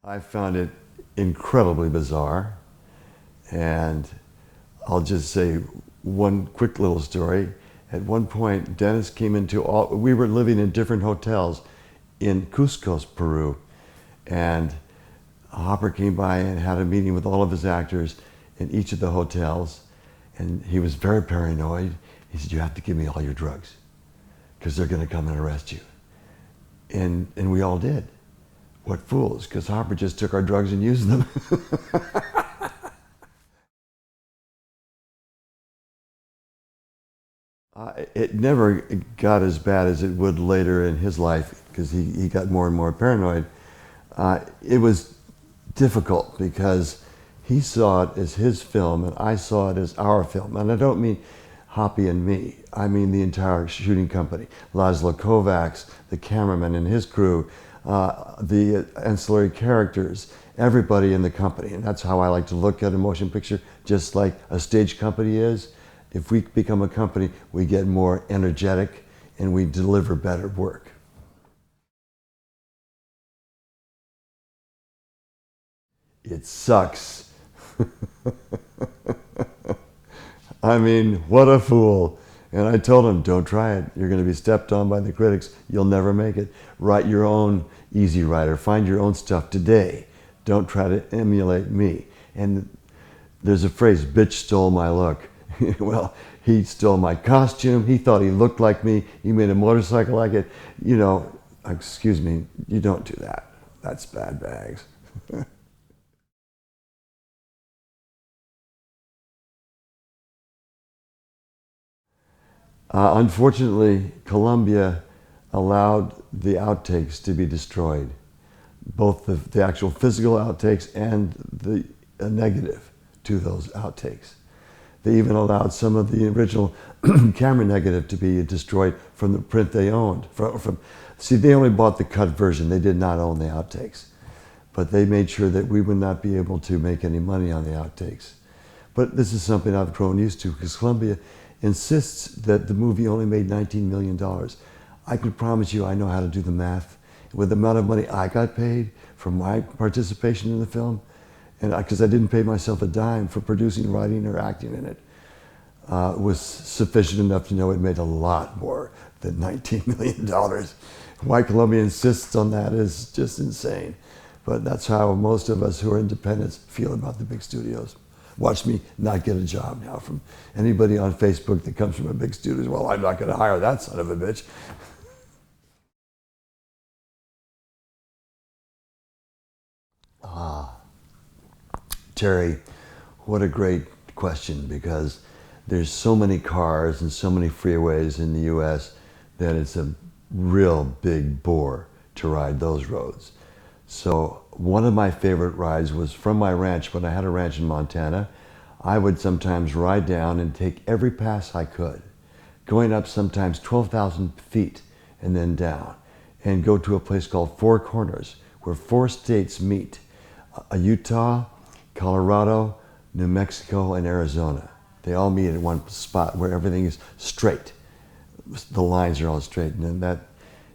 I found it incredibly bizarre, and I'll just say one quick little story. At one point, Dennis came we were living in different hotels in Cusco, Peru, and Hopper came by and had a meeting with all of his actors in each of the hotels, and he was very paranoid. He said, "You have to give me all your drugs, because they're going to come and arrest you." And we all did. What fools, because Hopper just took our drugs and used them. It never got as bad as it would later in his life, because he got more and more paranoid. It was difficult because he saw it as his film and I saw it as our film. And I don't mean Hoppy and me, I mean the entire shooting company. Laszlo Kovacs, the cameraman and his crew, the ancillary characters, everybody in the company. And that's how I like to look at a motion picture, just like a stage company is. If we become a company, we get more energetic and we deliver better work. It sucks. I mean, what a fool. And I told him, don't try it. You're going to be stepped on by the critics. You'll never make it. Write your own Easy Rider. Find your own stuff today. Don't try to emulate me. And there's a phrase, bitch stole my look. Well, he stole my costume. He thought he looked like me. He made a motorcycle like it. You know, excuse me, you don't do that. That's bad bags. Unfortunately, Columbia allowed the outtakes to be destroyed, both the actual physical outtakes and the negative to those outtakes. They even allowed some of the original camera negative to be destroyed from the print they owned. See, they only bought the cut version. They did not own the outtakes. But they made sure that we would not be able to make any money on the outtakes. But this is something I've grown used to, because Columbia insists that the movie only made $19 million. I can promise you I know how to do the math. With the amount of money I got paid for my participation in the film, and because I didn't pay myself a dime for producing, writing, or acting in it, was sufficient enough to know it made a lot more than $19 million. Why Columbia insists on that is just insane. But that's how most of us who are independents feel about the big studios. Watch me not get a job now from anybody on Facebook that comes from a big studio. Well, I'm not going to hire that son of a bitch. Terry, what a great question, because there's so many cars and so many freeways in the US that it's a real big bore to ride those roads. So one of my favorite rides was from my ranch. When I had a ranch in Montana, I would sometimes ride down and take every pass I could, going up sometimes 12,000 feet and then down, and go to a place called Four Corners, where 4 states meet: Utah, Colorado, New Mexico, and Arizona. They all meet at one spot where everything is straight. The lines are all straight, and that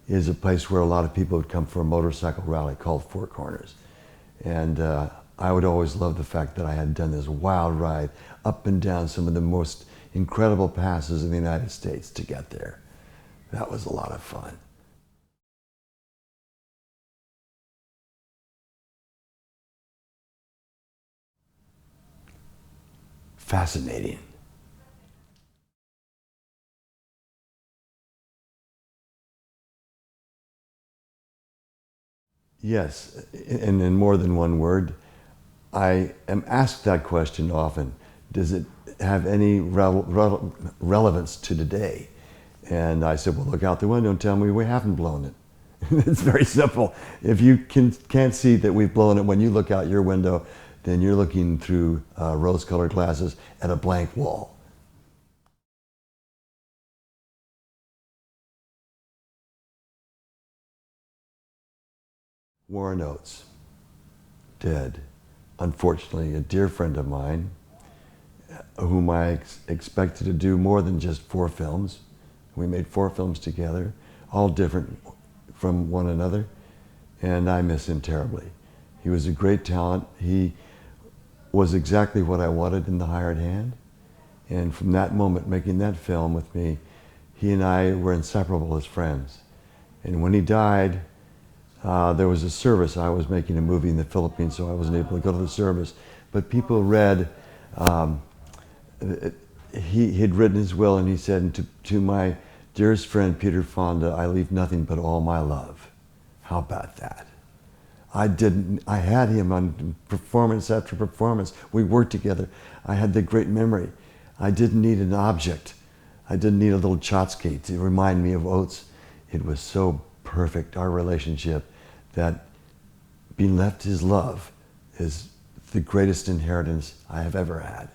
is a place where a lot of people would come for a motorcycle rally called Four Corners. And I would always love the fact that I had done this wild ride up and down some of the most incredible passes in the United States to get there. That was a lot of fun. Fascinating. Yes, and in more than one word. I am asked that question often. Does it have any relevance to today? And I said, well, look out the window and tell me we haven't blown it. It's very simple. If you can't see that we've blown it when you look out your window, then you're looking through rose-colored glasses at a blank wall. Warren Oates, dead. Unfortunately, a dear friend of mine, whom I expected to do more than just 4 films. We made 4 films together, all different from one another, and I miss him terribly. He was a great talent. He was exactly what I wanted in the hired hand. And from that moment, making that film with me, he and I were inseparable as friends. And when he died, there was a service. I was making a movie in the Philippines, so I wasn't able to go to the service. But people read, he had written his will, and he said, to my dearest friend, Peter Fonda, I leave nothing but all my love. How about that? I had him on performance after performance. We worked together. I had the great memory. I didn't need an object. I didn't need a little tchotchke to remind me of Oates. It was so perfect, our relationship, that being left his love is the greatest inheritance I have ever had.